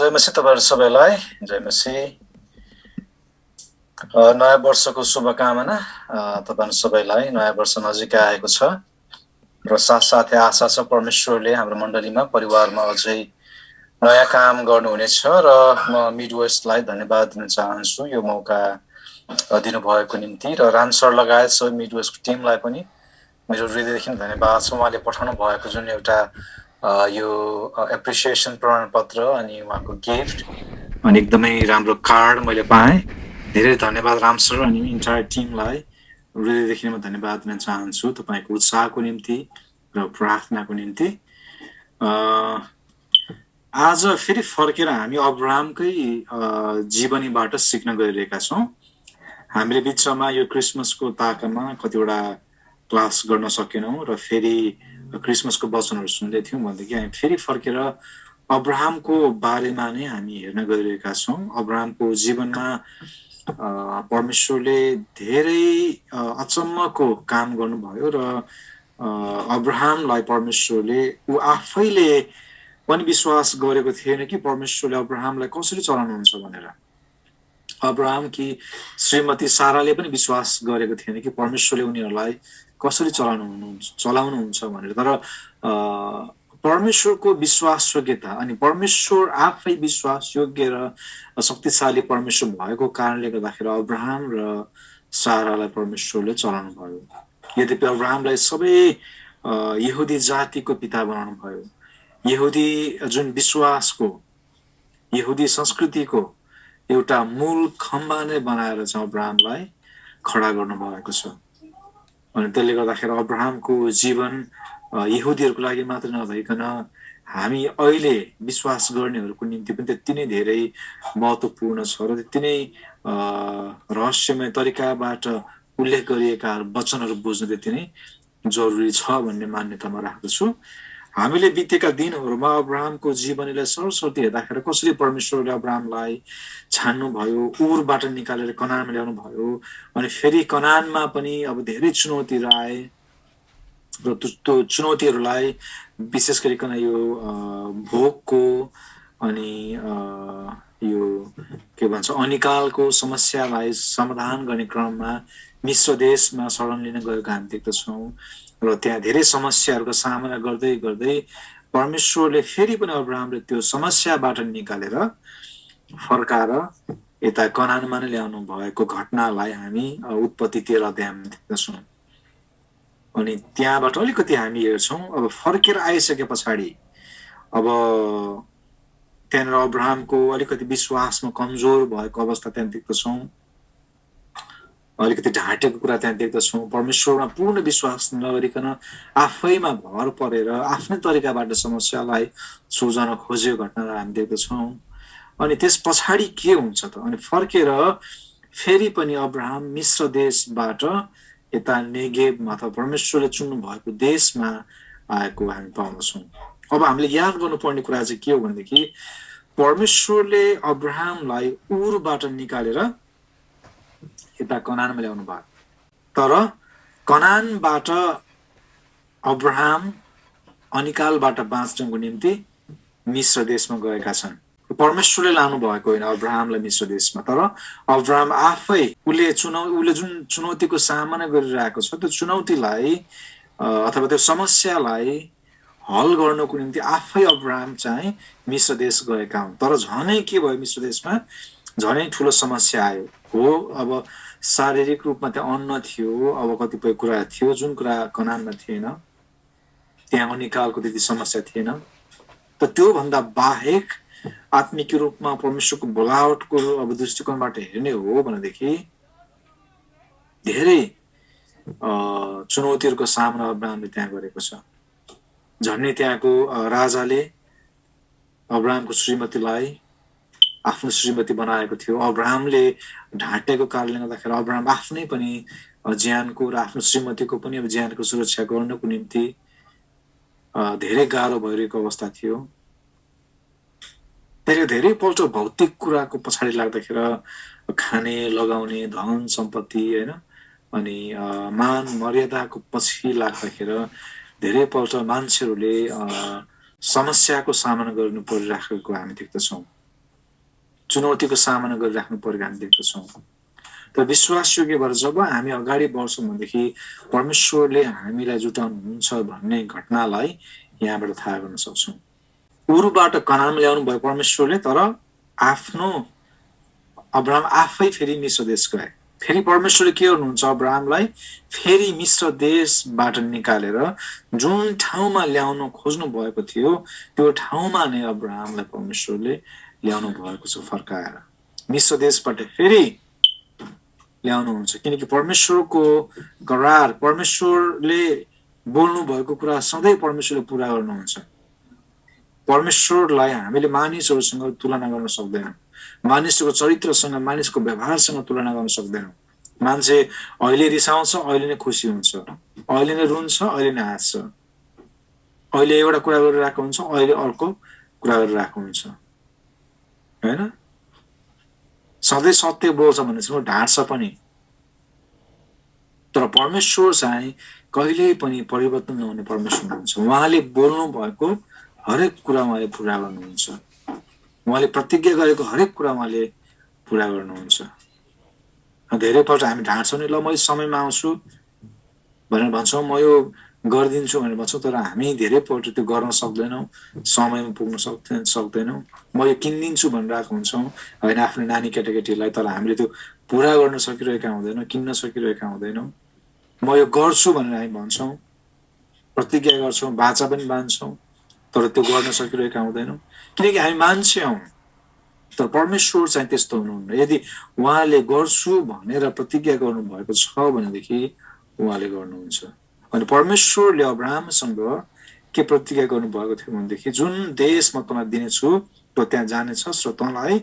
जय मसी तपाईहरु सबैलाई जय मसी नयाँ वर्षको शुभकामना तपाईहरु सबैलाई नयाँ वर्ष नजिकै आएको छ र साथसाथै आशा छ परमेश्वरले हाम्रो मण्डलीमा परिवारमा अझै नयाँ काम गर्नुहुनेछ र म मिडवेस्टलाई धन्यवाद दिन चाहन्छु यो मौका दिनुभएको निम्ति र राम सर लगायत सबै मिडवेस्टको टिमलाई पनि मेरो हृदयदेखि धन्यवाद छ उहाँले पठाउनु भएको जुन एउटा यो एप्रिसिएसन प्रमाणपत्र अनि उहाँको गिफ्ट अनि एकदमै राम्रो कार्ड मैले पाएँ धेरै धन्यवाद राम सर अनि इन्टायर टिमलाई हृदयदेखि म धन्यवाद दिन चाहन्छु तपाईको उत्साहको निम्ति र प्रार्थनाको निम्ति आज फेरि फर्केर हामी अब्राहमकै जीवनीबाट सिक्न गइरहेका छौँ हामीले बिचमा यो क्रिसमसको ताकामा कतिवटा क्लास गर्न सकेनौँ र फेरि क्रिसमसको वचनहरू सुन्दै थियौँ भनेदेखि हामी फेरि फर्केर अब्राहमको बारेमा नै हामी हेर्न गइरहेका छौँ अब्राहमको जीवनमा परमेश्वरले धेरै अचम्मको काम गर्नुभयो र अब्राहमलाई परमेश्वरले ऊ आफैले पनि विश्वास गरेको थिएन कि परमेश्वरले अब्राहमलाई कसरी चलाउनुहुन्छ भनेर अब्राहमकी श्रीमती साराले पनि विश्वास गरेको थिएन कि परमेश्वरले उनीहरूलाई कसरी चलाउनुहुन्छ भनेर तर परमेश्वरको विश्वासयोग्यता अनि परमेश्वर आफै विश्वासयोग्य र शक्तिशाली परमेश्वर भएको कारणले गर्दाखेरि अब्राहम र सारालाई परमेश्वरले चलाउनु भयो यद्यपि अब्राहमलाई सबै यहुदी जातिको पिता बनाउनु भयो यहुदी जुन विश्वासको यहुदी संस्कृतिको एउटा मूल खम्बा नै बनाएर चाहिँ अब्राहमलाई खडा गर्नु भएको छ अनि त्यसले गर्दाखेरि अब्राहमको जीवन यहुदीहरूको लागि मात्र नभइकन हामी अहिले विश्वास गर्नेहरूको निम्ति पनि त्यति नै धेरै महत्त्वपूर्ण छ र त्यति नै रहस्यमय तरिकाबाट उल्लेख गरिएका वचनहरू बुझ्नु त्यति नै जरुरी छ भन्ने मान्यतामा राख्दछु हामीले बितेका दिनहरूमा अब्राहमको जीवनीलाई सरस्वती हेर्दाखेरि कसरी परमेश्वरले अब्राहमलाई छान्नु भयो उरबाट निकालेर कनानमा ल्याउनु भयो अनि फेरि कनानमा पनि अब धेरै चुनौतीहरू आए र त्यो चुनौतीहरूलाई विशेष गरिकन यो भोकको अनि यो के भन्छ अनिकालको समस्यालाई समाधान गर्ने क्रममा मिश्र देशमा शरण लिन गएको हामी देख्दछौँ र त्यहाँ धेरै समस्याहरूको सामना गर्दै गर्दै परमेश्वरले फेरि पनि अब्राहमले त्यो समस्याबाट निकालेर फर्काएर यता कनानमा नै ल्याउनु भएको घटनालाई हामी उत्पत्ति 13 अध्यायमा देख्दछौँ अनि त्यहाँबाट अलिकति हामी हेर्छौँ अब फर्केर आइसके पछाडि अब त्यहाँनिर अब्राहमको अलिकति विश्वासमा कमजोर भएको अवस्था त्यहाँ देख्दछौँ अलिकति ढाँटेको कुरा त्यहाँ देख्दछौँ परमेश्वरमा पूर्ण विश्वास नगरिकन आफैमा भर परेर आफ्नै तरिकाबाट समस्यालाई सुल्झाउन खोजेको घटनालाई हामी देख्दछौँ अनि त्यस पछाडि के हुन्छ त अनि फर्केर फेरि पनि अब्राहम मिश्र देशबाट यता नेगेवमा अथवा परमेश्वरले चुन्नु भएको देशमा आएको हामी पाउँदछौँ अब हामीले याद गर्नुपर्ने कुरा चाहिँ के हो भनेदेखि परमेश्वरले अब्राहमलाई उरबाट निकालेर यता कनानमा ल्याउनु भयो तर कनानबाट अब्राहम अनिकालबाट बाँच्नको निम्ति मिश्र देशमा गएका छन् परमेश्वरले लानु भएको होइन अब्राहमलाई मिश्र देशमा तर अब्राहम आफै उसले जुन चुनौतीको सामना गरिरहेको छ त्यो चुनौतीलाई अथवा त्यो समस्यालाई हल गर्नको निम्ति आफै अब्राहम चाहिँ मिश्र देश गएका हुन् तर झनै के भयो मिश्र देशमा झनै ठुलो समस्या आयो हो अब शारीरिक रूपमा त्यहाँ अन्न थियो अब कतिपय कुरा थियो जुन कुरा कनानमा थिएन त्यहाँ अनिकालको त्यति समस्या थिएन त त्यो भन्दा बाहेक आत्मिक रूपमा परमेश्वरको बोलावटको अब दृष्टिकोणबाट हेर्ने हो भनेदेखि धेरै चुनौतीहरूको सामना अब्राहमले त्यहाँ गरेको छ झन्नै त्यहाँको राजाले अब्राहमको श्रीमतीलाई आफ्नो श्रीमती बनाएको थियो अब्राहमले ढाँटेको कारणले गर्दाखेरि अब्राहम आफ्नै पनि ज्यानको र आफ्नो श्रीमतीको पनि अब ज्यानको सुरक्षा गर्नको निम्ति धेरै गाह्रो भइरहेको अवस्था थियो त्यसले धेरैपल्ट भौतिक कुराको पछाडि लाग्दाखेरि खाने लगाउने धन सम्पत्ति होइन अनि मान मर्यादाको पछि लाग्दाखेरि धेरैपल्ट मान्छेहरूले समस्याको सामना गर्नु परिरहेको हामी देख्दछौँ चुनौतीको सामना गरिराख्नु परेको हामी देख्दछौँ। तर विश्वासयोग्य भएर जब हामी अगाडि बढ्छौँ भनेदेखि परमेश्वरले हामीलाई जुटाउनुहुन्छ भन्ने घटनालाई यहाँबाट थाहा गर्न सक्छौँ। उरुबाट कनानमा ल्याउनु भयो परमेश्वरले, तर आफ्नो अब्राहम आफै फेरि मिश्र देश गए। फेरि परमेश्वरले के गर्नुहुन्छ अब्राहमलाई फेरि मिश्र देशबाट निकालेर जुन ठाउँमा ल्याउन खोज्नु भएको थियो त्यो ठाउँमा नै अब्राहमलाई परमेश्वरले ल्याउनु भएको छ फर्काएर। मिश्र देशबाट फेरि ल्याउनुहुन्छ किनकि परमेश्वरको करार, परमेश्वरले बोल्नु भएको कुरा सधैँ परमेश्वरले पुरा गर्नुहुन्छ। परमेश्वरलाई हामीले मानिसहरूसँग तुलना गर्न सक्दैनौँ। मानिसको चरित्रसँग, मानिसको व्यवहारसँग तुलना गर्न सक्दैनौँ। मान्छे अहिले रिसाउँछ, अहिले नै खुसी हुन्छ, अहिले नै रुन्छ, अहिले नै हाँस्छ, अहिले एउटा कुरा गरिरहेको हुन्छ, अहिले अर्को कुरा गरिरहेको हुन्छ, होइन? सधैँ सत्य बोल्छ भनेपछि ढाँट्छ पनि। तर परमेश्वर चाहिँ कहिल्यै पनि परिवर्तन नहुने परमेश्वर हुनुहुन्छ। उहाँले बोल्नु भएको हरेक कुरा उहाँले पुरा गर्नुहुन्छ। उहाँले प्रतिज्ञा गरेको हरेक कुरा उहाँले पुरा गर्नुहुन्छ। धेरैपल्ट हामी ढाँट्छौँ नि, ल म समयमा आउँछु भनेर भन्छौँ, म यो गरिदिन्छु भनेर भन्छौँ, तर हामी धेरैपल्ट त्यो गर्न सक्दैनौँ, समयमा पुग्न सक्दैनौँ। म यो किनिदिन्छु भनिरहेको हुन्छौँ होइन आफ्नो नानी केटाकेटीलाई, तर हामीले त्यो पुरा गर्न सकिरहेका हुँदैनौँ, किन्न सकिरहेका हुँदैनौँ। म यो गर्छु भनेर हामी भन्छौँ, प्रतिज्ञा गर्छौँ, बाचा पनि बाँध्छौँ, तर त्यो गर्न सकिरहेका हुँदैनौँ किनकि हामी मान्छे हौँ। तर परमेश्वर चाहिँ त्यस्तो हुनुहुन्न। यदि उहाँले गर्छु भनेर प्रतिज्ञा गर्नुभएको छ भनेदेखि उहाँले गर्नुहुन्छ। अनि परमेश्वरले अब्राहमसँग के प्रतिज्ञा गर्नुभएको थियो भनेदेखि जुन देश म तँलाई दिनेछु त्यो त्यहाँ जानेछस् र तँलाई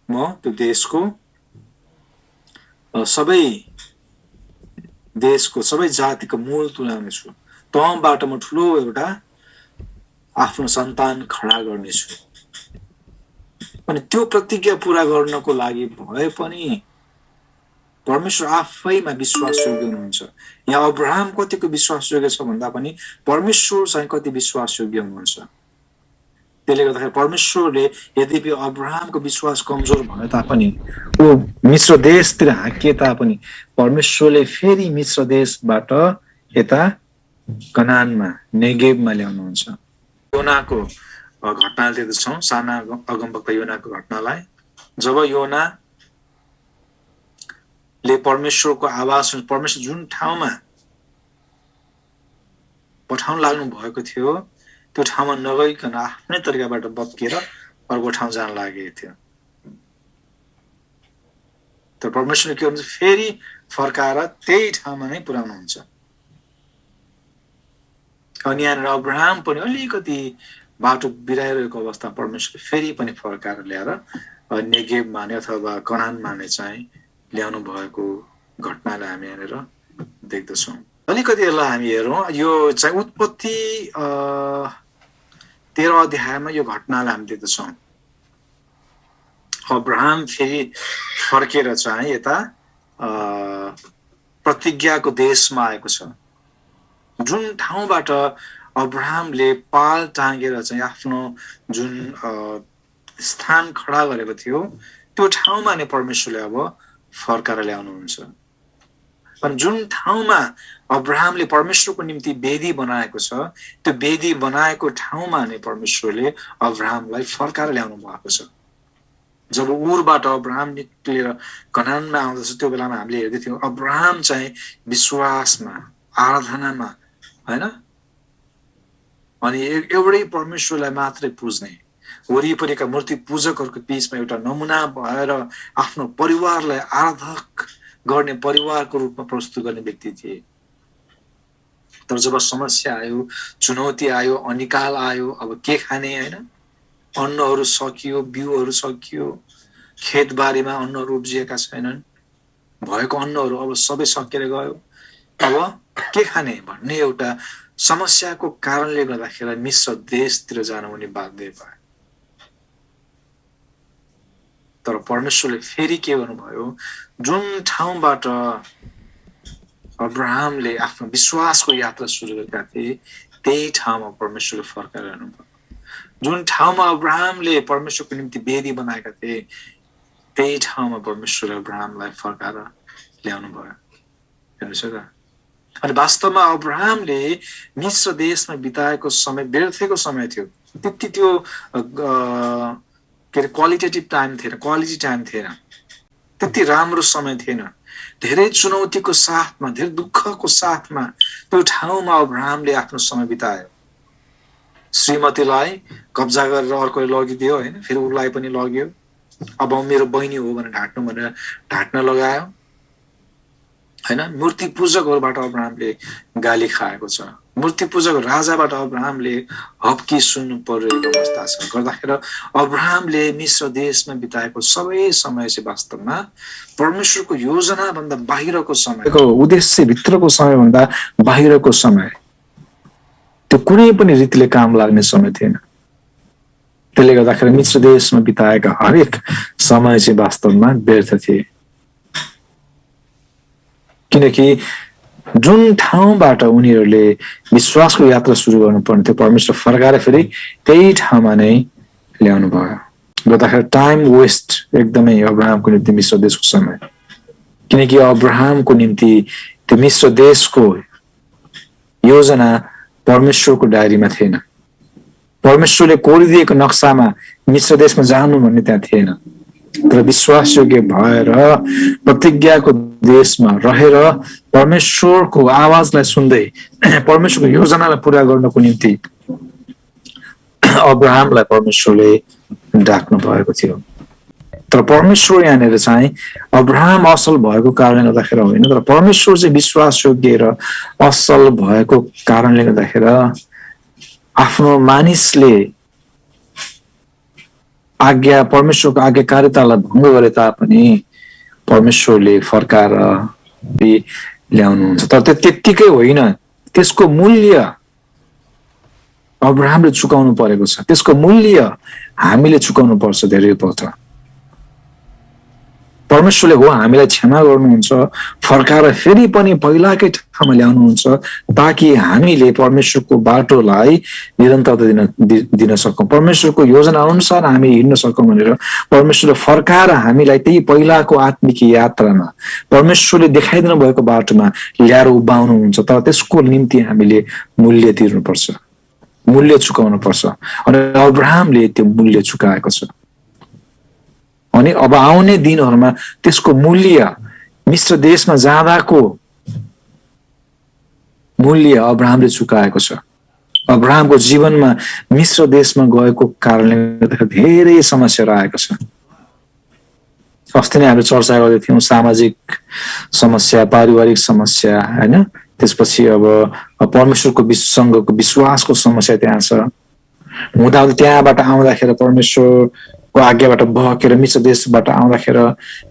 म त्यो देशको सबै देशको सबै जातिको मूल तुल्याउनेछु, तँबाट म ठुलो एउटा आफ्नो सन्तान खडा गर्नेछु। अनि त्यो प्रतिज्ञा पुरा गर्नको लागि भए पनि परमेश्वर आफैमा विश्वासयोग्य हुनुहुन्छ। यहाँ अब्राहम कतिको विश्वासयोग्य छ भन्दा पनि परमेश्वर चाहिँ कति विश्वासयोग्य हुनुहुन्छ। त्यसले गर्दाखेरि परमेश्वरले यद्यपि अब्राहमको विश्वास कमजोर भए तापनि ऊ मिश्र देशतिर हाकिए तापनि परमेश्वरले फेरि मिश्र देशबाट यता कनानमा नेगेबमा ल्याउनुहुन्छ। योनाको घटना देख्दछौँ, साना अगमवक्ता योनाको घटनालाई। जब योनाले परमेश्वरको आवाज, परमेश्वर जुन ठाउँमा पठाउन लाग्नु भएको थियो त्यो ठाउँमा नगइकन आफ्नै तरिकाबाट बत्किएर अर्को ठाउँ जान लागेको थियो। तर परमेश्वरले के हुन्छ फेरि फर्काएर त्यही ठाउँमा नै पुर्याउनुहुन्छ। अनि यहाँनिर अब्राहम पनि अलिकति बाटो बिराइरहेको अवस्था परमेश्वरले फेरि पनि फर्काएर ल्याएर नेगेबमा नै अथवा कनानमा नै चाहिँ ल्याउनु भएको घटनालाई हामी यहाँनिर देख्दछौँ। अलिकति यसलाई हामी हेरौँ, यो चाहिँ उत्पत्ति 13 अध्यायमा यो घटनालाई हामी देख्दछौँ। अब्राहम फेरि फर्केर चाहिँ यता प्रतिज्ञाको देशमा आएको छ। जुन ठाउँबाट अब्राहमले पाल टाँगेर चाहिँ आफ्नो जुन स्थान खडा गरेको थियो त्यो ठाउँमा नै परमेश्वरले अब फर्काएर ल्याउनुहुन्छ। अनि जुन ठाउँमा अब्राहमले परमेश्वरको निम्ति वेदी बनाएको छ त्यो वेदी बनाएको ठाउँमा नै परमेश्वरले अब्राहमलाई फर्काएर ल्याउनु भएको छ। जब उरबाट अब्राहम निक्लेर कनानमा आउँदछ त्यो बेलामा हामीले हेर्दै थियौँ अब्राहम चाहिँ विश्वासमा, आराधनामा, होइन, अनि एउटै परमेश्वरलाई मात्रै पुज्ने, वरिपरिका मूर्ति पूजकहरूको बीचमा एउटा नमुना भएर आफ्नो परिवारलाई आराधक गर्ने, परिवारको रूपमा प्रस्तुत गर्ने व्यक्ति थिए। तर जब समस्या आयो, चुनौती आयो, अनिकाल आयो, अब के खाने, होइन, अन्नहरू सकियो, बिउहरू सकियो, खेतबारीमा अन्नहरू उब्जिएका छैनन्, भएको अन्नहरू अब सबै सकिएर गयो, अब के खाने भन्ने एउटा समस्याको कारणले गर्दाखेरि मिश्र देशतिर जान उनी बाध्य भए। तर परमेश्वरले फेरि के गर्नुभयो, जुन ठाउँबाट अब्राहमले आफ्नो विश्वासको यात्रा सुरु गरेका थिए त्यही ठाउँमा परमेश्वरले फर्काएर ल्याउनुभयो। जुन ठाउँमा अब्राहमले परमेश्वरको निम्ति वेदी बनाएका थिए त्यही ठाउँमा परमेश्वरले अब्राहमलाई फर्काएर ल्याउनु भयो। हेर्नुहोस् त। अनि वास्तवमा अब्राहमले मिस्र देशमा बिताएको समय व्यर्थको समय थियो। त्यति त्यो के अरे क्वालिटेटिभ टाइम थिएन, क्वालिटी टाइम थिएन, त्यति राम्रो समय थिएन। धेरै चुनौतीको साथमा, धेरै दुःखको साथमा त्यो ठाउँमा अब्राहमले आफ्नो समय बितायो। श्रीमतीलाई कब्जा गरेर अर्कोले लगिदियो होइन, फेरि उसलाई पनि लग्यो। अब मेरो बहिनी हो भनेर ढाट्न लगायो होइन। मूर्ति पूजकहरूबाट अब्राहमले गाली खाएको छ। मूर्ति पूजक राजाबाट अब्राहमले हप्की सुन्नु परेको अवस्था छ। गर्दाखेरि अब्राहमले मिस्र देशमा बिताएको सबै समय चाहिँ वास्तवमा परमेश्वरको योजना भन्दा बाहिरको समय, उद्देश्य भित्रको समय भन्दा बाहिरको समय, त्यो कुनै पनि रीतिले काम लाग्ने समय थिएन। त्यसले गर्दाखेरि मिस्र देशमा बिताएका हरेक समय चाहिँ वास्तवमा व्यर्थ थिए। किनकि जुन ठाउँबाट उनीहरूले विश्वासको यात्रा सुरु गर्नुपर्ने थियो परमेश्वर फर्काएर फेरि त्यही ठाउँमा नै ल्याउनु भयो। गर्दाखेरि टाइम वेस्ट एकदमै अब्राहमको निम्ति मिस्र देशको समय। किनकि अब्राहमको निम्ति त्यो मिस्र देशको योजना परमेश्वरको डायरीमा थिएन। परमेश्वरले कोरिदिएको नक्सामा मिस्र देशमा जानु भन्ने त्यहाँ थिएन। तर विश्वासयोग्य भएर प्रतिज्ञाको देशमा रहेर परमेश्वरको आवाजलाई सुन्दै परमेश्वरको योजनालाई पूरा गर्नको निम्ति अब्राहमलाई परमेश्वरले डाक्नु भएको थियो। तर परमेश्वर यहाँनिर चाहिँ अब्राहम असल भएको कारणले गर्दाखेरि होइन, तर परमेश्वर चाहिँ विश्वासयोग्य र असल भएको कारणले गर्दाखेरि आफ्नो मानिसले परमेश्वरको आज्ञाकारितालाई भङ्ग गरे तापनि परमेश्वरले फर्काएर ल्याउनुहुन्छ। तर त्यो त्यत्तिकै होइन, त्यसको मूल्य अब्राहमले चुकाउनु परेको छ। त्यसको मूल्य हामीले चुकाउनु पर्छ धेरै पर्छ। परमेश्वरले हो हामीलाई क्षमा गर्नुहुन्छ, फर्काएर फेरि पनि पहिलाकै ठाउँमा ल्याउनुहुन्छ ताकि हामीले परमेश्वरको बाटोलाई निरन्तरता दिन सकौँ, परमेश्वरको योजना अनुसार हामी हिँड्न सकौँ भनेर परमेश्वरले फर्काएर हामीलाई त्यही पहिलाको आत्मिक यात्रामा परमेश्वरले देखाइदिनु भएको बाटोमा ल्याएर उभ्याउनुहुन्छ। तर त्यसको निम्ति हामीले मूल्य तिर्नुपर्छ, मूल्य चुकाउनु पर्छ। अनि अब्राहमले त्यो मूल्य चुकाएको छ। अनि अब आउने दिनहरूमा त्यसको मूल्य, मिस्र देशमा जाँदाको मूल्य अब्राहमले चुकाएको छ। अब्राहमको जीवनमा मिस्र देशमा गएको कारणले धेरै समस्याहरू आएको छ। अस्ति नै हामीले चर्चा गर्दै थियौँ सामाजिक समस्या, पारिवारिक समस्या होइन। त्यसपछि अब परमेश्वरको सँगको विश्वासको समस्या त्यहाँ छ। हुँदा त्यहाँबाट आउँदाखेरि परमेश्वरको आज्ञाबाट बहकेर मिस्र देशबाट आउँदाखेरि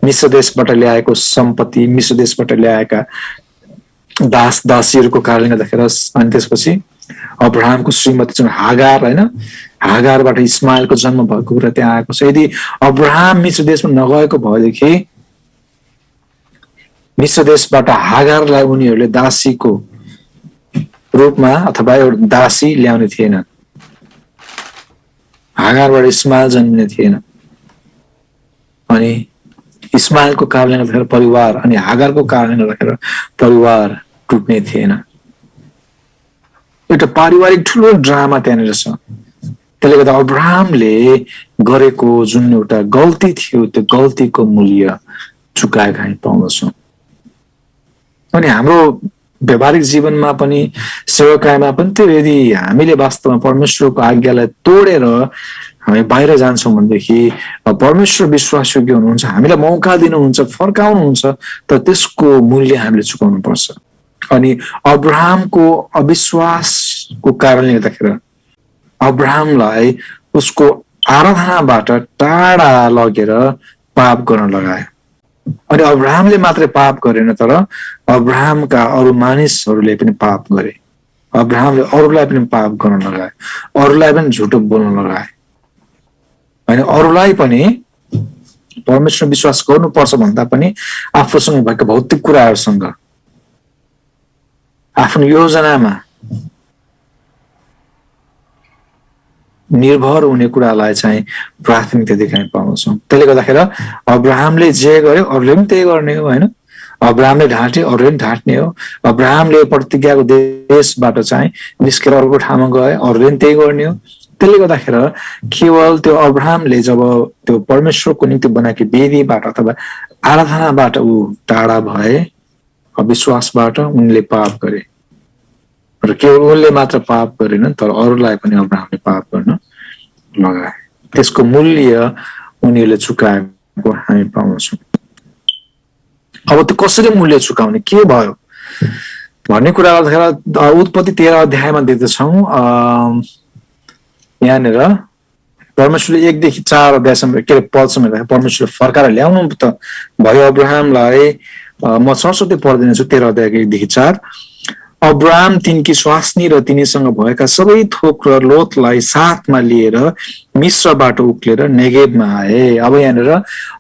मिस्र देशबाट ल्याएको सम्पत्ति, मिस्र देशबाट ल्याएका दास दासीहरूको कारणले गर्दाखेरि अनि त्यसपछि अब्राहमको श्रीमती जुन हागार होइन, हागारबाट इस्माइलको जन्म भएको कुरा त्यहाँ आएको छ। यदि अब्राहम मिस्र देशमा नगएको भएदेखि मिस्र देशबाट हागारलाई उनीहरूले दासीको रूपमा अथवा एउटा दासी ल्याउने थिएन। हागारबाट इस्माइल जन्मिने थिएन। अनि इस्माइलको कारणले गर्दाखेरि परिवार अनि हागारको कारणले गर्दाखेरि परिवार टुट्ने थिएन। एउटा पारिवारिक ठुलो ड्रामा त्यहाँनिर छ। त्यसले गर्दा अब्राहमले गरेको जुन एउटा गल्ती थियो त्यो गल्तीको मूल्य चुकाएको हामी पाउँदछौँ। अनि हाम्रो व्यावहारिक जीवनमा पनि सेवाकायमा पनि त्यो यदि हामीले वास्तवमा परमेश्वरको आज्ञालाई तोडेर हामी बाहिर जान्छौँ भनेदेखि परमेश्वर विश्वासयोग्य हुनुहुन्छ, हामीलाई मौका दिनुहुन्छ, फर्काउनुहुन्छ, तर त्यसको मूल्य हामीले चुकाउनु पर्छ। अनि अब्राहमको अविश्वासको कारणले गर्दाखेरि अब्राहमलाई उसको आराधनाबाट टाढा लगेर पाप गर्न लगायो। अनि अब्राहमले मात्रै पाप गरेन तर अब्राहमका अरू मानिसहरूले पनि पाप गरे। अब्राहमले अरूलाई पनि पाप गर्न लगाए, अरूलाई पनि झुटो बोल्न लगाए। अनि अरूलाई पनि परमेश्वर विश्वास गर्नुपर्छ भन्दा पनि आफूसँग भएको भौतिक कुराहरूसँग आफ्नो योजनामा निर्भर हुने कुरालाई चाहिँ प्राथमिकता देखाइ पाउँछौँ। त्यसले गर्दाखेरि अब्राहमले जे गर्यो अरूले पनि त्यही गर्ने हो होइन। अब्राहमले ढाँटे अरूले पनि ढाँट्ने हो। अब्राहमले प्रतिज्ञाको देशबाट चाहिँ निस्केर अर्को ठाउँमा गए अरूले पनि त्यही गर्ने हो। त्यसले गर्दाखेरि केवल त्यो अब्राहमले जब त्यो परमेश्वरको निम्ति बनाएको वेदीबाट अथवा आराधनाबाट ऊ टाढा भए, अविश्वासबाट उनले पाप गरे र केवल उनले मात्र पाप गरेन तर अरूलाई पनि अब्राहमले पाप गर्न लगाए। त्यसको मूल्य उनीहरूले चुकाएको हामी पाउँछौँ। अब त्यो कसरी मूल्य चुकाउने, के भयो भन्ने कुरा गर्दाखेरि उत्पत्ति 13 अध्यायमा देख्दछौँ। यहाँनिर परमेश्वरले 1 देखि 4 अध्यायसम्म के अरे पदसम्म हेर्दा परमेश्वरले फर्काएर ल्याउनु त भयो अब्राहमलाई। म सरस्वती पढिदिनेछु 13 अध्यायको 1 देखि 4। अब्राहम तिनकी स्वास्नी र तिनीसँग भएका सबै थोक र लोतलाई साथमा लिएर मिस्रबाट उक्लेर नेगेबमा आए। अब यहाँनिर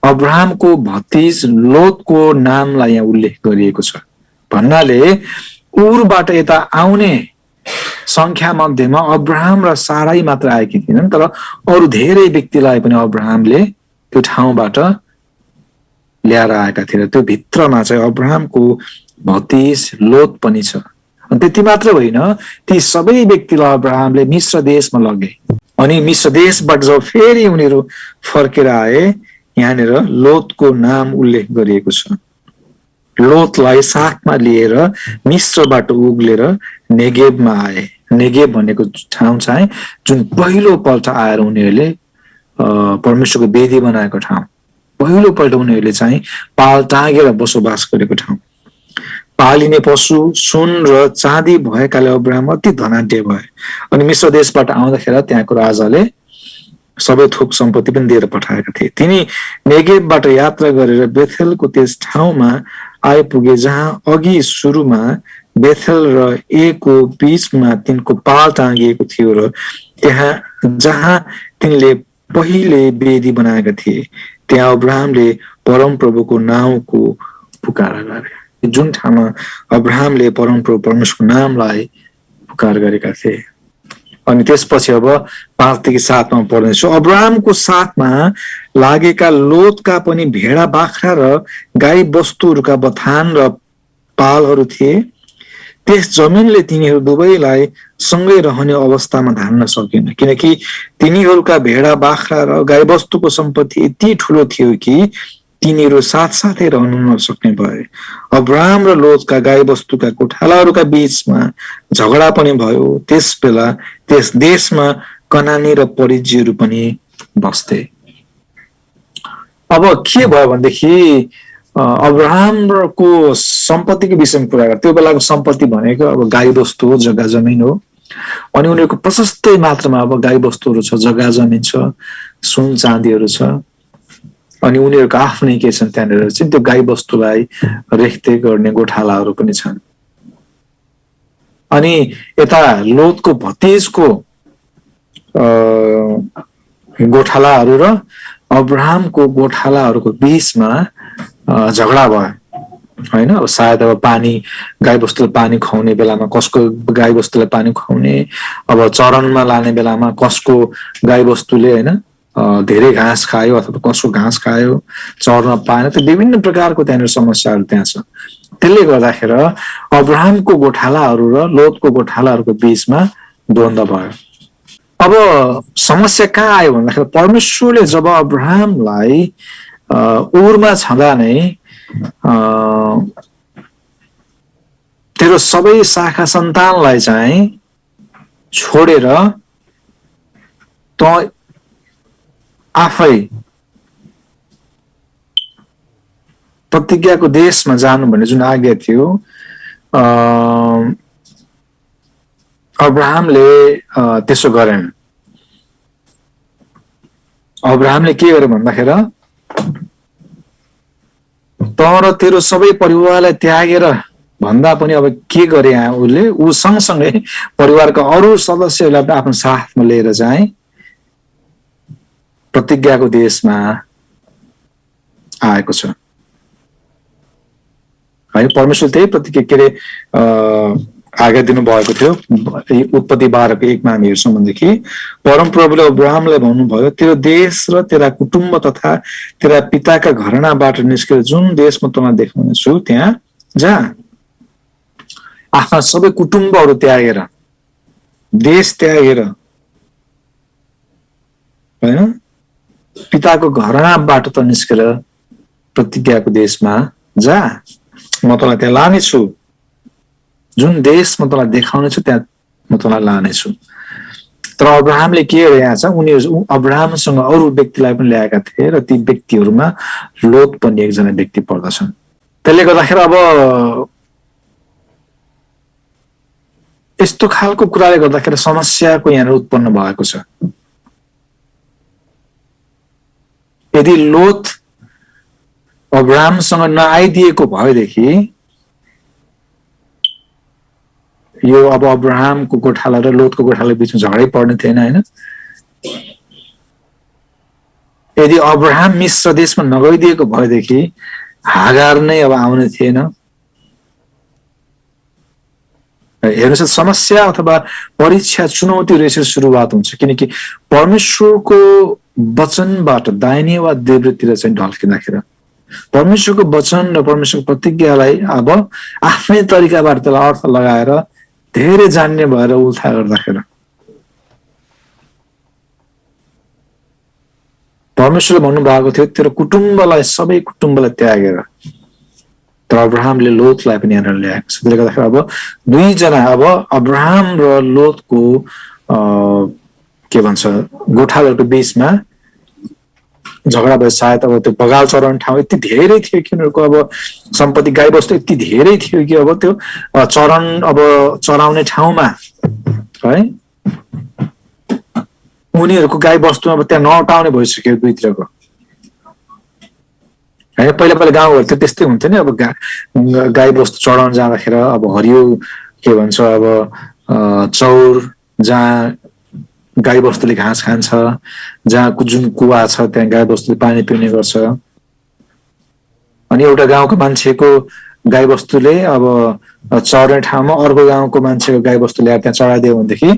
अब्राहमको भतिज लोतको नामलाई यहाँ उल्लेख गरिएको छ भन्नाले उरबाट यता आउने संख्या मध्येमा अब्राहम र साराई मात्र आएकी थिएनन्, तर अरू धेरै व्यक्तिलाई पनि अब्राहमले त्यो ठाउँबाट ल्याएर आएका थिए। त्यो भित्रमा चाहिँ अब्राहमको भतिज लोत पनि छ। त्यति मात्र होइन, ती सबै व्यक्तिलाई अब्राहमले मिस्र देशमा लगे अनि मिस्र देशबाट जब फेरि उनीहरू फर्केर आए यहाँनिर लोतको नाम उल्लेख गरिएको छ। लोतलाई साथमा लिएर मिस्रबाट उक्लेर नेगेबमा आए। नेगेब भनेको ठाउँ चाहिँ जुन पहिलोपल्ट आएर उनीहरूले परमेश्वरको वेदी बनाएको ठाउँ, पहिलोपल्ट उनीहरूले चाहिँ पाल टाँगेर बसोबास गरेको ठाउँ। पालिने पशु सुन र चाँदी भएकाले अब्राहम अति धनाढ्य भए अनि मिस्र देशबाट आउँदाखेरि त्यहाँको राजाले सबै थोक सम्पत्ति पनि दिएर पठाएका थिए। तिनी नेगेबबाट यात्रा गरेर बेथेलको त्यस ठाउँमा आइपुगे जहाँ अघि सुरुमा बेथेल र एको बीचमा तिनको पाल टाँगिएको थियो र त्यहाँ जहाँ तिनले पहिले वेदी बनाएका थिए त्यहाँ अब्राहमले परमप्रभुको नाउँको पुकारा गरे। जुन ठाउँमा अब्राहमले परमप्रभु परमेश्वरको नामलाई पुकार गरेका थिए। अनि त्यसपछि अब 5 देखि 7 मा पढ्नेछु। अब्राहमको साथमा लागेका लोतका पनि भेडा बाख्रा र गाई बस्तुहरूका बथान र पालहरू थिए। त्यस जमिनले तिनीहरू दुवैलाई सँगै रहने अवस्थामा धान्न सकेन किनकि तिनीहरूका भेडा बाख्रा र गाई बस्तुको सम्पत्ति यति ठुलो थियो कि तिनीहरू साथसाथै रहन नसक्ने भए। अब्राहम र लोतका गाई बस्तुका गोठालाहरूका बीचमा झगडा पनि भयो। त्यस बेला त्यस देशमा कनानी र परिजीहरू पनि बस्थे। अब के भयो भनेदेखि अब्राहमको सम्पत्तिको विषयमा कुरा गर्दा त्यो बेलाको सम्पत्ति भनेको अब गाई बस्तु हो, जग्गा जमिन हो। अनि उनीहरूको प्रशस्तै मात्रामा अब गाई बस्तुहरू छ, जग्गा जमिन छ, सुन चाँदीहरू छ। अनि उनीहरूको आफ्नै के छन् त्यहाँनिर चाहिँ त्यो गाई बस्तुलाई रेखदेख गर्ने गोठालाहरू पनि छन्। अनि यता लोतको भतिजको गोठालाहरू र अब्राहमको गोठालाहरूको बीचमा झगडा भयो होइन। अब सायद अब पानी गाई बस्तुलाई पानी खुवाउने बेलामा कसको गाई बस्तुलाई पानी खुवाउने, अब चरनमा लाने बेलामा कसको गाई बस्तुले होइन धेरै घाँस खायो अथवा कसको घाँस खायो, चर्न पाएन, त्यो विभिन्न प्रकारको त्यहाँनिर समस्याहरू त्यहाँ छ। त्यसले गर्दाखेरि अब्राहमको गोठालाहरू र लोतको गोठालाहरूको बीचमा द्वन्द्व भयो। अब समस्या कहाँ आयो भन्दाखेरि परमेश्वरले जब अब्राहमलाई उरमा छँदा नै तेरो सबै शाखा सन्तानलाई चाहिँ छोडेर त आफै प्रतिज्ञाको देशमा जानु भन्ने जुन आज्ञा थियो अब्राहमले त्यसो गरेन। अब्राहमले के गर्यो भन्दाखेरि तर तेरो सबै परिवारलाई त्यागेर भन्दा पनि अब के गरे उसले, ऊ सँगसँगै परिवारका अरू सदस्यहरूलाई आफ्नो साथमा लिएर चाहिँ प्रतिज्ञाको देशमा आएको छ है। परमेश्वर त्यही प्रतिज्ञा के अरे आज्ञा दिनुभएको थियो। उत्पत्ति 12:1 हामी हेर्छौँ भनेदेखि परमप्रभुले अब्राहमलाई भन्नुभयो, तेरो देश र तेरा कुटुम्ब तथा तेरा पिताका घरानाबाट निस्केर जुन देश म तँलाई देखाउनेछु त्यहाँ जा। आफ्ना सबै कुटुम्बहरू त्यागेर, देश त्यागेर, होइन, पिताको घरानाबाट त निस्केर प्रतिज्ञाको देशमा जा, म तँलाई त्यहाँ लानेछु। जुन देश म तँलाई देखाउनेछु त्यहाँ म तँलाई लानेछु। तर अब्राहमले के गरेका छ, उनीहरू अब्राहमसँग अरू व्यक्तिलाई पनि ल्याएका थिए र ती व्यक्तिहरूमा लोत पनि एकजना व्यक्ति पर्दछन्। त्यसले गर्दाखेरि अब यस्तो खालको कुराले गर्दाखेरि समस्याको यहाँनिर उत्पन्न भएको छ। यदि लोत अब्राहमसँग नआइदिएको भएदेखि यो अब अब्राहमको गोठाला र लोतको गोठाला बीचमा झगडै पर्ने थिएन, होइन। यदि अब्राहम मिस्र देशमा नगइदिएको भएदेखि हागार नै अब आउने थिएन। हेर्नुहोस्, समस्या अथवा परीक्षा, चुनौती रहेछ सुरुवात हुन्छ, किनकि परमेश्वरको वचनबाट दाहिने वा देब्रेतिर चाहिँ ढल्किँदाखेरि परमेश्वरको वचन र परमेश्वरको प्रतिज्ञालाई अब आफ्नै तरिकाबाट त्यसलाई अर्थ लगाएर धेरै जान्ने भएर उल्था गर्दाखेरि परमेश्वरले भन्नुभएको थियो तेरो कुटुम्बलाई, सबै कुटुम्बलाई त्यागेर। तर अब्राहमले लोतलाई पनि यहाँनिर ल्याएको छ। त्यसले गर्दाखेरि अब दुईजना, अब अब्राहम र लोतको के भन्छ गोठालाहरूको बीचमा झगडा भयो। सायद अब त्यो बगाल चराउने ठाउँ यति धेरै थियो कि उनीहरूको अब सम्पत्ति गाईबस्तु यति धेरै थियो कि अब त्यो चराउने ठाउँमा है उनीहरूको गाईबस्तु अब त्यहाँ नअटाउने भइसक्यो दुईतिरको, होइन। पहिला पहिला गाउँहरू थियो त्यस्तै हुन्थ्यो नि। अब गाईबस्तु चढाउन जाँदाखेरि अब हरियो के भन्छ अब चौर, जहाँ गाईबस्तुले घाँस खान्छ, जहाँ जुन कुवा छ त्यहाँ गाईबस्तुले पानी पिउने गर्छ। अनि एउटा गाउँको मान्छेको गाईबस्तुले अब चर्ने ठाउँमा अर्को गाउँको मान्छेको गाईबस्तु ल्याएर त्यहाँ चढाइदियो भनेदेखि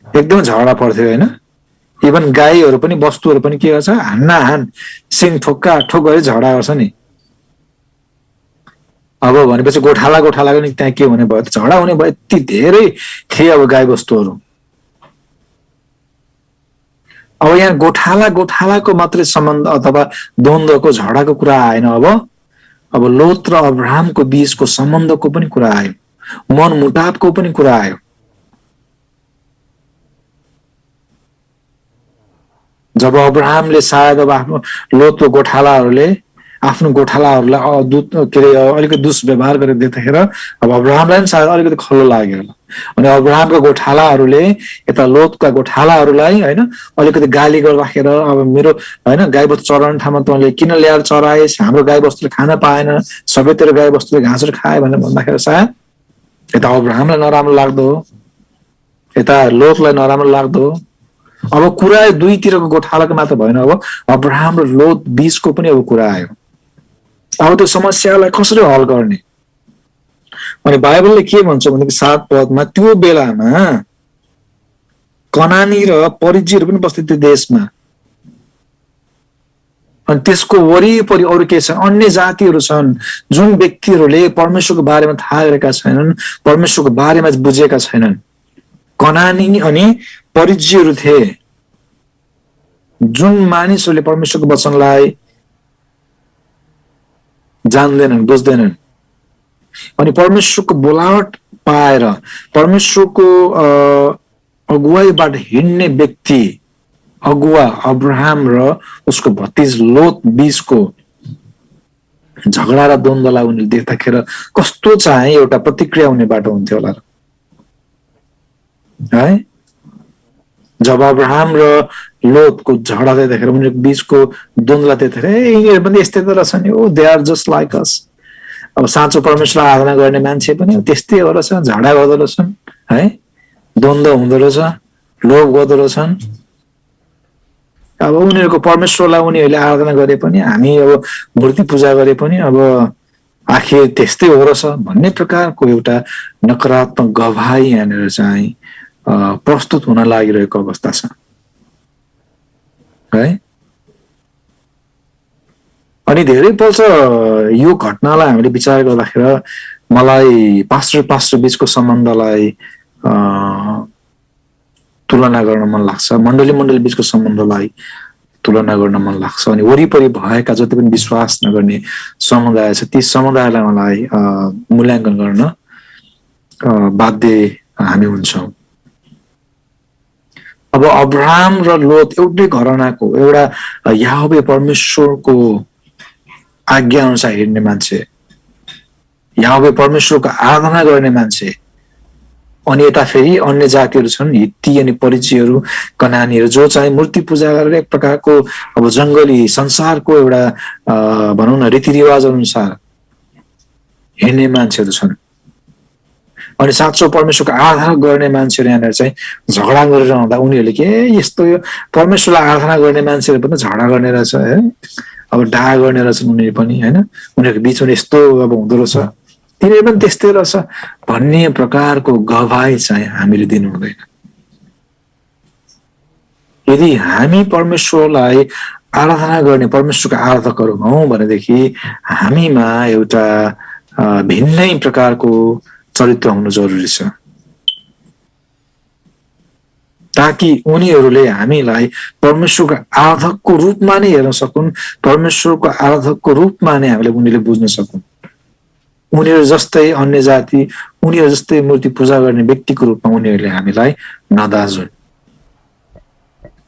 एकदमै झगडा पर्थ्यो, होइन। इभन गाईहरू पनि, वस्तुहरू पनि के गर्छ, हान सिङ ठोक्का ठोक गरी झगडा गर्छ नि। अब भनेपछि गोठालाको नि त्यहाँ के हुने भयो, झगडा हुने भयो। यति धेरै थिए अब गाईबस्तुहरू। अब यहाँ गोठालाको मात्रै सम्बन्ध अथवा द्वन्द्वको झगडाको कुरा आएन। अब लोत र अब्राहमको बीचको सम्बन्धको पनि कुरा आयो, मनमुटावको पनि कुरा आयो। जब अब्राहमले सायद अब आफ्नो लोतको गोठालाहरूलाई अलिकति दुष्व्यवहार गरेर देख्दाखेरि अब अब्राहमलाई पनि सायद अलिकति खल्लो लाग्यो होला। अनि अब्राहमका गोठालाहरूले यता लोतका गोठालाहरूलाई, होइन, अलिकति गाली राखेर अब मेरो, होइन, गाईबस्तु चराउने ठाउँमा तँले किन ल्याएर चराएस्, हाम्रो गाईबस्तुले खान पाएन, सबै तेरो गाईबस्तुले घाँसहरू खाए भनेर भन्दाखेरि सायद यता अब्राहमलाई नराम्रो लाग्दो हो, यता लोतलाई नराम्रो लाग्दो हो। अब कुरा दुईतिरको गोठालाको मात्र भएन, अब अब्राहम र लोत बीचको पनि अब कुरा आयो। अब त्यो समस्यालाई कसरी हल गर्ने? अनि बाइबलले के भन्छ भनेदेखि 7 पदमा त्यो बेलामा कनानी र परिजीहरू पनि बस्थे त्यो देशमा। अनि त्यसको वरिपरि अरू के छ, अन्य जातिहरू छन् जुन व्यक्तिहरूले परमेश्वरको बारेमा थाहा गरेका छैनन्, परमेश्वरको बारेमा बुझेका छैनन्। कनानी अनि परिजीहरू थिए जुन मानिसहरूले परमेश्वरको वचनलाई जान्दैनन्, बुझ्दैनन्। अनि परमेश्वरको बोलावट पाएर परमेश्वरको अगुवाईबाट हिँड्ने व्यक्ति, अगुवा अब्राहम र उसको भतिज लोत बीचको झगडा र द्वन्द्वलाई उनीले देख्दाखेरि कस्तो चाहिँ एउटा प्रतिक्रिया हुने बाटो हुन्थ्यो होला है। जब अब्राहम र लोतको झगडा देख्दाखेरि उनीहरूको बीचको द्वन्द्वलाई देख्दाखेरि यिनीहरू पनि यस्तै त रहेछ नि, oh they are just like us. अब साँचो परमेश्वरलाई आराधना गर्ने मान्छे पनि त्यस्तै हो रहेछ, झगडा गर्दो रहेछन् है, द्वन्द्व हुँदो रहेछ, लोभ गर्दो रहेछन्। अब उनीहरूको परमेश्वरलाई उनीहरूले आराधना गरे पनि, हामी अब मूर्ति पूजा गरे पनि, अब आखिर त्यस्तै हो रहेछ भन्ने प्रकारको एउटा नकारात्मक गवाही यहाँनिर चाहिँ प्रस्तुत हुन लागिरहेको अवस्था छ है। अनि धेरै पल्ट यो घटनालाई हामीले विचार गर्दाखेरि मलाई पास्टर पास्टर बीचको सम्बन्धलाई तुलना गर्न मन लाग्छ, मण्डली मण्डली बीचको सम्बन्धलाई तुलना गर्न मन लाग्छ। अनि वरिपरि भएका जति पनि विश्वास नगर्ने समुदाय छ ती समुदायलाई मलाई मूल्याङ्कन गर्न बाध्य हामी हुन्छौँ। अब अब्राहम र लोत एउटै घरानाको एउटा याहवे परमेश्वरको आज्ञा अनुसार हिँड्ने मान्छे, याहवे परमेश्वरको आराधना गर्ने मान्छे। अनि यता फेरि अन्य जातिहरू छन्, हित्ती अनि परिचयहरू, कनानीहरू, जो चाहिँ मूर्ति पूजा गरेर एक प्रकारको अब जङ्गली संसारको एउटा भनौँ न रीतिरिवाज अनुसार हिँड्ने मान्छेहरू छन्। अनि साँचो परमेश्वरको आराधना गर्ने मान्छेहरू यहाँनिर चाहिँ झगडा गरेर आउँदा उनीहरूले के यस्तो यो परमेश्वरलाई आराधना गर्ने मान्छेहरू पनि झगडा गर्ने रहेछ है, अब डाहा गर्ने रहेछन् उनीहरू पनि होइन, उनीहरूको बिचमा यस्तो अब हुँदो रहेछ, तिनीहरू पनि त्यस्तै रहेछ भन्ने प्रकारको गवाही चाहिँ हामीले दिनु हुँदैन। यदि हामी परमेश्वरलाई आराधना गर्ने परमेश्वरको आराधकहरू हौँ भनेदेखि हामीमा एउटा भिन्नै प्रकारको चरित्र हुनु जरुरी छ, ताकि उनीहरूले हामीलाई परमेश्वरको आराधकको रूपमा नै हेर्न सकुन्, परमेश्वरको आराधकको रूपमा नै हामीले उनीहरूले बुझ्न सकुन्। उनीहरू जस्तै अन्य जाति, उनीहरू जस्तै मूर्ति पूजा गर्ने व्यक्तिको रूपमा उनीहरूले हामीलाई नदाजुन्।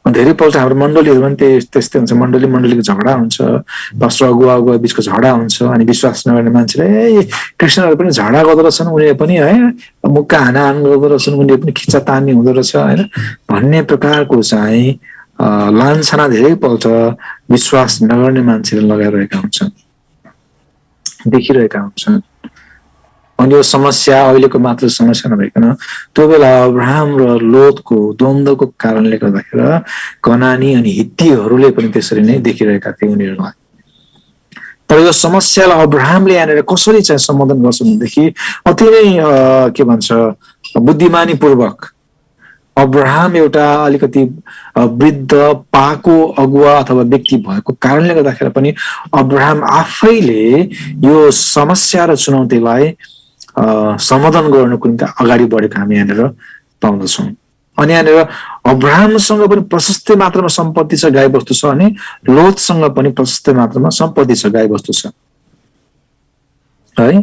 धेरै पल्ट हाम्रो मण्डलीहरू पनि त्यस्तै हुन्छ, मण्डली मण्डलीको झगडा हुन्छ, पास्टर अगुवा अगुवा बिचको झगडा हुन्छ। अनि विश्वास नगर्ने मान्छेले क्रिस्चियनहरू पनि झगडा गर्दो रहेछन्, उनीहरू पनि है मुक्का हानाहान गर्दो रहेछन्, उनीहरू पनि खिच्चा तान्ने हुँदो रहेछ होइन भन्ने प्रकारको चाहिँ लान्छना धेरै पल्ट विश्वास नगर्ने मान्छेले लगाइरहेका हुन्छन्, देखिरहेका हुन्छन्। अनि यो समस्या अहिलेको मात्र समस्या नभइकन त्यो बेला अब्राहम र लोतको द्वन्द्वको कारणले गर्दाखेरि कनानी अनि हित्तीहरूले पनि त्यसरी नै देखिरहेका थिए उनीहरूलाई। तर यो समस्यालाई अब्राहमले यहाँनिर कसरी चाहिँ सम्बोधन गर्छ भनेदेखि अति नै के भन्छ बुद्धिमानीपूर्वक। अब्राहम एउटा अलिकति वृद्ध पाको अगुवा अथवा व्यक्ति भएको कारणले गर्दाखेरि पनि अब्राहम आफैले यो समस्या र चुनौतीलाई समाधान गर्नको निम्ति अगाडि बढेको हामी यहाँनिर पाउँदछौँ। अनि यहाँनिर अब्राहमसँग पनि प्रशस्त मात्रामा सम्पत्ति छ, गाई बस्तु छ, अनि लोतसँग पनि प्रशस्त मात्रामा सम्पत्ति छ, गाई बस्तु छ है।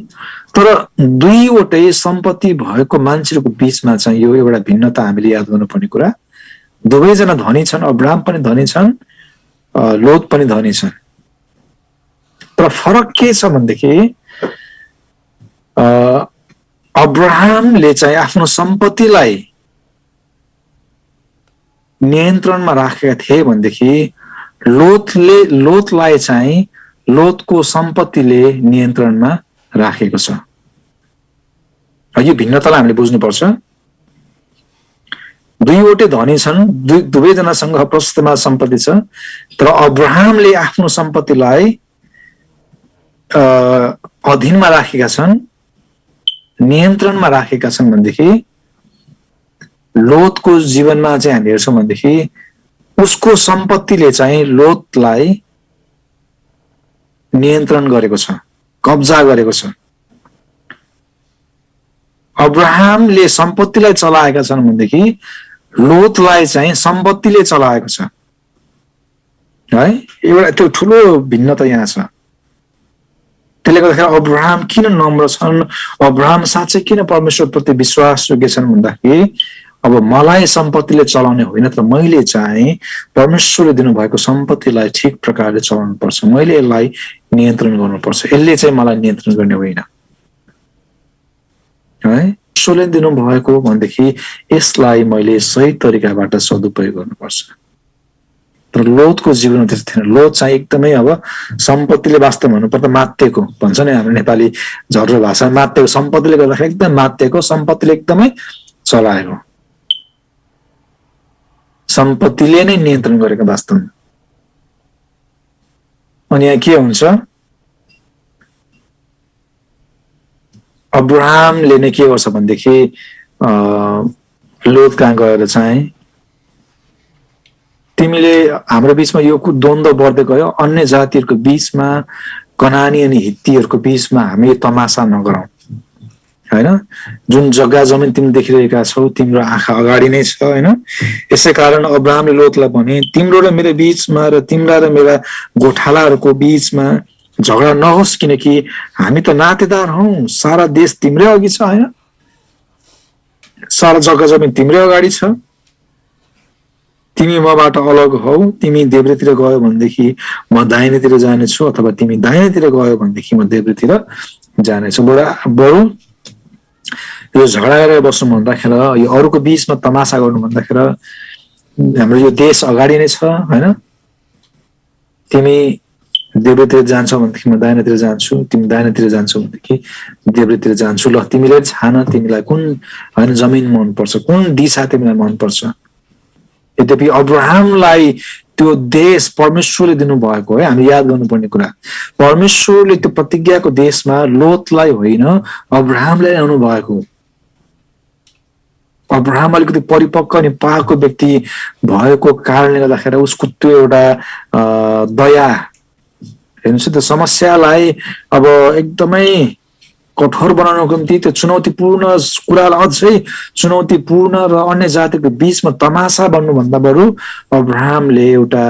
तर दुईवटै सम्पत्ति भएको मान्छेहरूको बीचमा चाहिँ यो एउटा भिन्नता हामीले याद गर्नुपर्ने कुरा, दुवैजना धनी छन्, अब्राहम पनि धनी छन्, लोत पनि धनी छन्। तर फरक के छ भनेदेखि अब्राहमले चाहिँ आफ्नो सम्पत्तिलाई नियन्त्रणमा राखेका थिए भनेदेखि लोतलाई चाहिँ लोतको सम्पत्तिले नियन्त्रणमा राखेको छ। यो भिन्नतालाई हामीले बुझ्नुपर्छ। दुईवटै धनी छन्, दुवैजनासँग प्रशस्तमा सम्पत्ति छ, तर अब्राहमले आफ्नो सम्पत्तिलाई अधीनमा राखेका छन्, नियन्त्रणमा राखेका छन् भनेदेखि लोतको जीवनमा चाहिँ हामी हेर्छौँ भनेदेखि उसको सम्पत्तिले चाहिँ लोतलाई नियन्त्रण गरेको छ, कब्जा गरेको छ। अब्राहमले सम्पत्तिलाई चलाएका छन् भनेदेखि लोतलाई चाहिँ सम्पत्तिले चलाएको छ है। एउटा त्यो ठुलो भिन्नता यहाँ छ। त्यसले गर्दाखेरि अब्राहम किन नम्र छन्, अब्राहम साँच्चै किन परमेश्वरप्रति विश्वास योग्य छन् भन्दाखेरि अब मलाई सम्पत्तिले चलाउने होइन, तर मैले चाहिँ परमेश्वरले दिनुभएको सम्पत्तिलाई ठिक प्रकारले चलाउनु पर्छ, मैले यसलाई नियन्त्रण गर्नुपर्छ, यसले चाहिँ मलाई नियन्त्रण गर्ने होइन है। ईश्वरले दिनुभएको भनेदेखि यसलाई मैले सही तरिकाबाट सदुपयोग गर्नुपर्छ। तर लोतको जीवनमा त्यस्तो थिएन। लोत चाहिँ एकदमै अब सम्पत्तिले वास्तव भन्नुपर्दा मात्तेको भन्छ नि हाम्रो नेपाली झर्रो भाषा, मात्तेको, सम्पत्तिले गर्दाखेरि एकदम मात्तेको, सम्पत्तिले एकदमै चलाएको, सम्पत्तिले नै नियन्त्रण गरेको वास्तवमा। अनि यहाँ के हुन्छ, अब्राहमले नै के गर्छ भनेदेखि लोत कहाँ गएर चाहिँ तिमीले हाम्रो बीचमा यो द्वन्द्व बढ्दै गयो, अन्य जातिहरूको बीचमा, कनानी अनि हित्तीहरूको बीचमा हामी तमासा नगरौँ हैन। जुन जग्गा जमिन तिमी देखिरहेका छौ तिम्रो आँखा अगाडि नै छ हैन। यसै कारण अब्राहमले लोतलाई भने तिम्रो र मेरो बीचमा र तिम्रा र मेरा गोठालाहरूको बीचमा झगडा नहोस्, किनकि हामी त नातेदार हौ, सारा देश तिम्रै अघि छ हैन, सारा जग्गा जमिन तिम्रै अगाडि छ। तिमी मबाट अलग हौ, तिमी देब्रेतिर गयो भनेदेखि म दाहिनेतिर जानेछु, अथवा तिमी दाहिनेतिर गयो भनेदेखि म देब्रेतिर जानेछु। बरु यो झगडा गरेर बस्नु भन्दाखेरि, यो अरूको बीचमा तमासा गर्नु भन्दाखेरि हाम्रो यो देश अगाडि नै छ हैन। तिमी देब्रेतिर जान्छौ भनेदेखि म दाहिनेतिर जान्छु, तिमी दाहिनेतिर जान्छौ भनेदेखि देब्रेतिर जान्छु। ल तिमीले छान, तिमीलाई कुन हैन जमिन मनपर्छ, कुन दिशा तिमीलाई मनपर्छ। यद्यपि अब्राहमलाई त्यो देश परमेश्वरले दिनुभएको है, हामी याद गर्नुपर्ने कुरा, परमेश्वरले त्यो प्रतिज्ञाको देशमा लोतलाई होइन अब्राहमलाई ल्याउनु भएको। अब्राहम अलिकति परिपक्व अनि पाको व्यक्ति भएको कारणले गर्दाखेरि उसको त्यो एउटा दया, हेर्नुहोस् त्यो समस्यालाई अब एकदमै कठोर बनाउनको निम्ति, त्यो चुनौतीपूर्ण कुरालाई अझै चुनौतीपूर्ण र अन्य जातिको बीचमा तमासा बन्नुभन्दा बरु अब्राहमले एउटा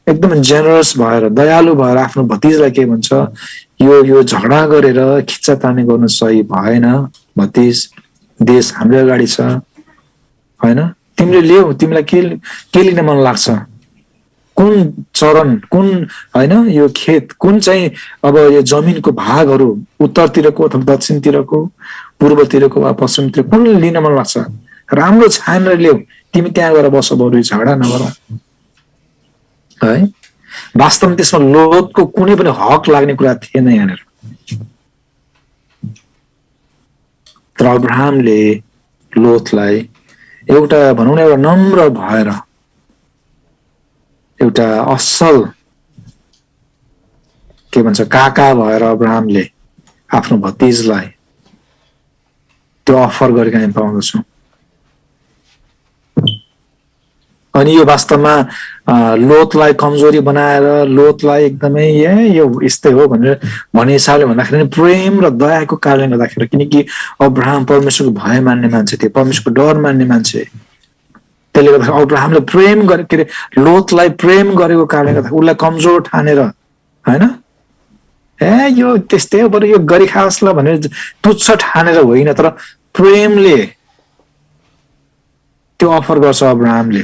एकदम जेनरस भएर, दयालु भएर आफ्नो भतिजलाई के भन्छ, यो झगडा गरेर खिच्चातानी गर्नु सही भएन भतिज, देश हाम्रो अगाडि छ हैन। तिमीले ल्याऊ, तिमीलाई के लिन मन लाग्छ, कुन चरण, कुन हैन यो खेत, कुन चाहिँ अब यो जमिनको भागहरू उत्तरतिरको अथवा दक्षिणतिरको, पूर्वतिरको वा पश्चिमतिर कुन लिन मन लाग्छ, राम्रो छानेर ल्याऊ, तिमी त्यहाँ गएर बस, बरु झगडा नगर है। वास्तवमा त्यसमा लोतको कुनै पनि हक लाग्ने कुरा थिएन यहाँनिर। तर अब्राहमले लोतलाई एउटा भनौँ न एउटा नम्र भएर, एउटा असल के भन्छ काका भएर अब्राहमले आफ्नो भतिजलाई त्यो अफर गरेका हामी पाउँदछौँ। अनि यो वास्तवमा लोतलाई कमजोरी बनाएर, लोतलाई एकदमै यो यस्तै हो भनेर भन्ने हिसाबले भन्दाखेरि प्रेम र दयाको कारणले गर्दाखेरि, किनकि अब्राहम परमेश्वरको भय मान्ने मान्छे थिए, परमेश्वरको डर मान्ने मान्छे, त्यसले गर्दा अब्राहमले प्रेम गरे, के अरे लोतलाई प्रेम गरेको कारणले गर्दा उसलाई कमजोर ठानेर हैन, यो त्यस्तै हो, बरु यो गरी खाओस् ल भनेर तुच्छ ठानेर होइन, तर प्रेमले त्यो अफर गर्छ अब्राहमले।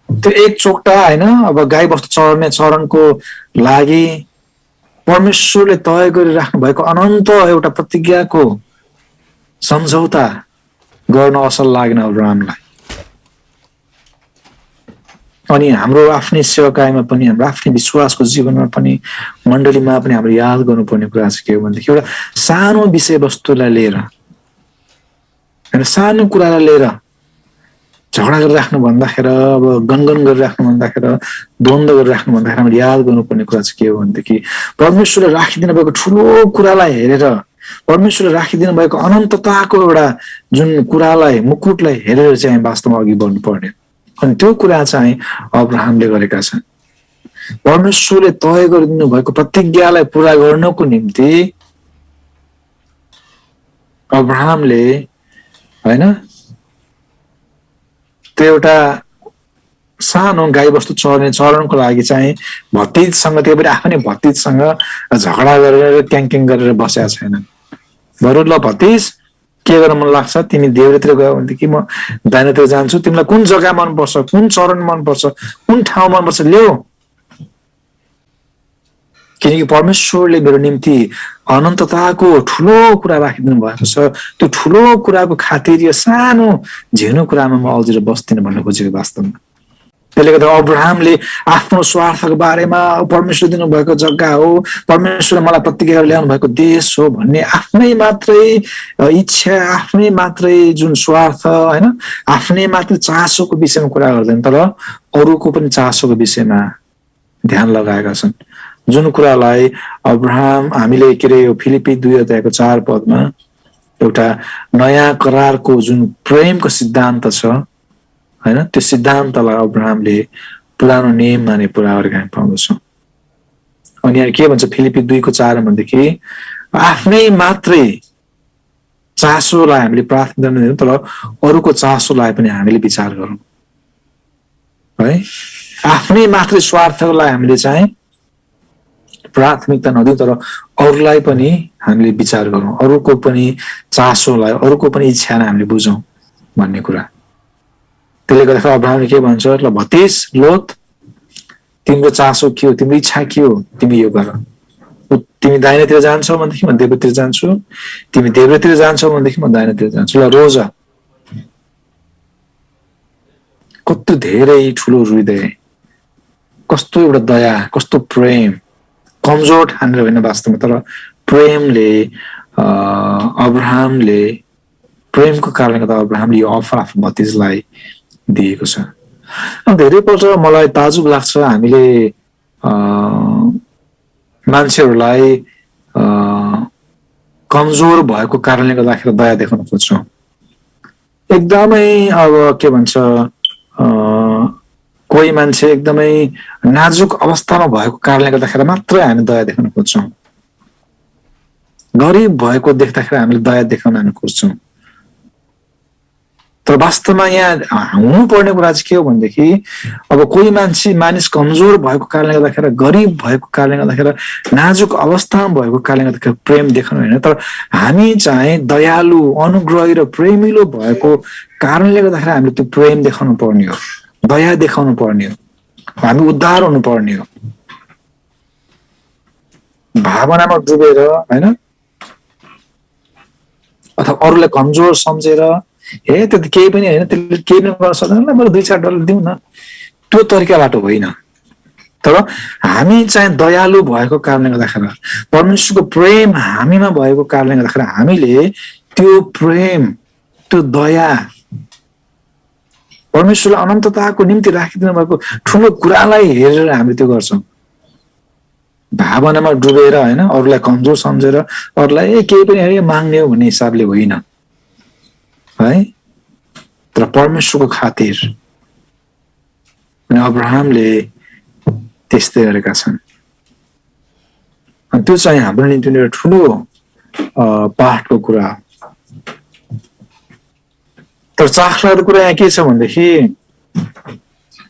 त्यो एक चोकटा हैन, अब गाई बस्तु चढ्ने चरणको लागि परमेश्वरले तय गरिराख्नु भएको अनन्त एउटा प्रतिज्ञाको सम्झौता गर्न असल लागेन अब्राहमलाई। अनि हाम्रो आफ्नै सेवाकाईमा पनि, हाम्रो आफ्नै विश्वासको जीवनमा पनि, मण्डलीमा पनि हाम्रो याद गर्नुपर्ने कुरा चाहिँ के हो भनेदेखि, एउटा सानो विषयवस्तुलाई लिएर होइन, सानो कुरालाई लिएर झगडा गरिराख्नु भन्दाखेरि, अब गनगन गरिराख्नु भन्दाखेरि, द्वन्द्व गरिराख्नु भन्दाखेरि हामीले याद गर्नुपर्ने कुरा चाहिँ के हो भनेदेखि, परमेश्वरले राखिदिनु भएको ठुलो कुरालाई हेरेर, परमेश्वरले राखिदिनु भएको अनन्तताको एउटा जुन कुरालाई, मुकुटलाई हेरेर चाहिँ वास्तवमा अघि बढ्नु पर्ने। अनि त्यो कुरा चाहिँ अब्राहमले गरेका छन्। परमेश्वरले तय गरिदिनु भएको प्रतिज्ञालाई पूरा गर्नको निम्ति अब्राहमले हैन त्यो एउटा सानो गाई बस्तु चढ्ने चरणको लागि चाहिँ भतिजसँग, त्यो पनि आफ्नै भतिजसँग झगडा गरेर क्याङक्याङ गरेर बसेका छैन। बरु ल भतिज के गर्न मन लाग्छ, तिमी देब्रेतिर गयो भनेदेखि म दाहिनेतिर जान्छु, तिमीलाई कुन जग्गा मनपर्छ, कुन चरण मनपर्छ, कुन ठाउँ मनपर्छ ल्याऊ, किनकि परमेश्वरले मेरो निम्ति अनन्तताको ठुलो कुरा राखिदिनु भएको छ। त्यो ठुलो कुराको खातिर यो सानो झिनो कुरामा म अल्झेर बस्दिनँ भन्नु खोजेको वास्तवमा। त्यसले गर्दा अब्राहमले आफ्नो स्वार्थको बारेमा, परमेश्वर दिनुभएको जग्गा हो, परमेश्वरले मलाई प्रतिज्ञा ल्याउनु भएको देश हो भन्ने आफ्नै मात्रै इच्छा, आफ्नै मात्रै जुन स्वार्थ होइन, आफ्नै मात्रै चासोको विषयमा कुरा गर्दैन, तर अरूको पनि चासोको विषयमा ध्यान लगाएका छन्, जुन कुरालाई अब्राहम हामीले के अरे यो फिलिपी 2:4 पदमा एउटा नयाँ करारको जुन प्रेमको सिद्धान्त छ हैन, त्यो सिद्धान्तलाई अब्राहमले पुरानो नियममा नै पुरा गरेको हामी पाउँदछौँ। अनि यहाँ के भन्छ फिलिपी 2:4 भनेदेखि आफ्नै मात्रै चासोलाई हामीले प्रार्थना दिदैनौँ, तर अरूको चासोलाई पनि हामीले विचार गरौँ है। आफ्नै मात्रै स्वार्थलाई हामीले चाहिँ प्राथमिकता नदिउँ, तर अरूलाई पनि हामीले विचार गरौँ, अरूको पनि चासोलाई, अरूको पनि इच्छालाई हामीले बुझौँ भन्ने कुरा। त्यसले गर्दाखेरि अब्राहमले के भन्छ, ल भतिस लोत, तिम्रो चासो के हो, तिम्रो इच्छा के हो, तिमी यो गर। तिमी दाहिनेतिर जान्छौ भनेदेखि म देब्रेतिर जान्छु, तिमी देब्रेतिर जान्छौ भनेदेखि म दाहिनेतिर जान्छु। ल रोज कस्तो धेरै ठुलो हृदय, कस्तो एउटा दया, कस्तो प्रेम, कमजोर ठानेर होइन वास्तवमा, तर प्रेमले अब्राहमले प्रेमको कारणले गर्दा अब्राहमले यो अफर आफ्नो भतिजलाई दिएको छ। धेरैपल्ट मलाई ताजुब लाग्छ, हामीले मान्छेहरूलाई कमजोर भएको कारणले गर्दाखेरि दया देखाउन खोज्छौँ। एकदमै अब के भन्छ, कोही मान्छे एकदमै नाजुक अवस्थामा भएको कारणले गर्दाखेरि मात्रै हामी दया देखाउन खोज्छौँ। गरिब भएको देख्दाखेरि हामीले दया देखाउन हामी खोज्छौँ। तर वास्तवमा यहाँ हुनुपर्ने कुरा चाहिँ के हो भनेदेखि, अब कोही मानिस कमजोर भएको कारणले गर्दाखेरि, गरिब भएको कारणले गर्दाखेरि, नाजुक अवस्थामा भएको कारणले गर्दाखेरि प्रेम देखाउनु होइन, तर हामी चाहिँ दयालु, अनुग्रही र प्रेमिलो भएको कारणले गर्दाखेरि हामीले त्यो प्रेम देखाउनु पर्ने हो, दया देखाउनु पर्ने हो, हामी उद्धार हुनु पर्ने हो। भावनामा डुबेर होइन, अथवा अरूलाई कमजोर सम्झेर हे त्यो त केही पनि होइन, त्यसले केही पनि गर्न सक्दैन, बरु $2-4 दिउँ न, त्यो तरिकाबाट होइन। तर हामी चाहिँ दयालु भएको कारणले गर्दाखेरि, परमेश्वरको प्रेम हामीमा भएको कारणले गर्दाखेरि हामीले त्यो प्रेम, त्यो दया, परमेश्वरले अनन्तताको निम्ति राखिदिनु भएको ठुलो कुरालाई हेरेर हामीले त्यो गर्छौँ। भावनामा डुबेर होइन, अरूलाई कमजोर सम्झेर, अरूलाई केही पनि माग्ने हो भन्ने हिसाबले होइन है, तर परमेश्वरको खातिर। अनि अब्राहमले त्यस्तै गरेका छन्। अनि त्यो चाहिँ हाम्रो निम्ति एउटा ठुलो पाठको कुरा। तर चाखलाग्दो कुरा यहाँ के छ भनेदेखि,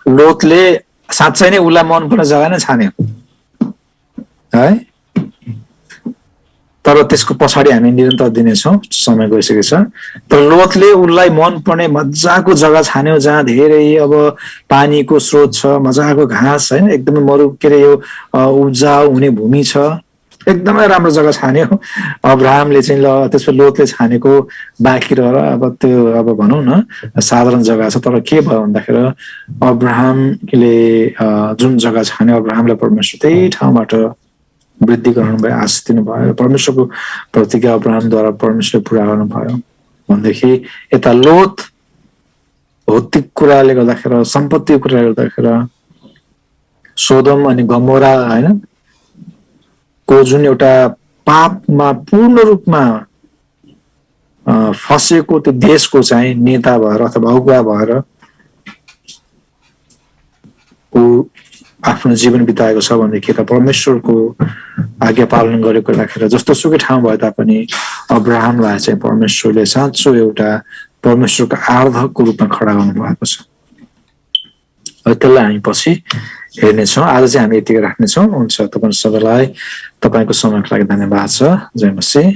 लोतले साँच्चै नै उसलाई मनपर्ने जग्गा नै छान्यो है, तर त्यसको पछाडि हामी निरन्तर दिनेछौँ, समय गइसकेको छ। तर लोतले उसलाई मनपर्ने मजाको जग्गा छान्यो, जहाँ धेरै अब पानीको स्रोत छ, मजाको घाँस होइन, एकदमै के अरे यो उब्जाउ हुने भूमि छ, एकदमै राम्रो जग्गा छान्यो अब्राहमले चाहिँ। ल त्यसपछि लोतले छानेको बाँकी रहेर अब त्यो अब भनौँ न साधारण जग्गा छ, तर के भयो भन्दाखेरि अब्राहमले जुन जग्गा छान्यो, अब्राहमलाई परमेश्वर त्यही ठाउँबाट वृद्धि गराउनुभयो, आशिष दिनुभयो, परमेश्वरको प्रतिज्ञा अब्राहमद्वारा परमेश्वरले पुरा गर्नुभयो। भनेदेखि यता लोत भौतिक कुराले गर्दाखेरि, सम्पत्तिको कुराले गर्दाखेरि, सोदम अनि गमोरा होइन को जुन एउटा पापमा पूर्ण रूपमा फसेको त्यो देशको चाहिँ नेता भएर अथवा अगुवा भएर ऊ आफ्नो जीवन बिताएको छ भनेदेखि त परमेश्वरको आज्ञा पालन गरेको राखेर जस्तो सुकै ठाउँ भए तापनि अब्राहमलाई चाहिँ परमेश्वरले साँचो एउटा परमेश्वरको आराधकको रूपमा खडा गर्नु भएको छ। त्यसलाई हामी पछि हेर्नेछौँ। आज चाहिँ हामी यतिकै राख्नेछौँ। हुन्छ, तपाईँ सबैलाई तपाईँको समयको लागि धन्यवाद छ। जय मसीह।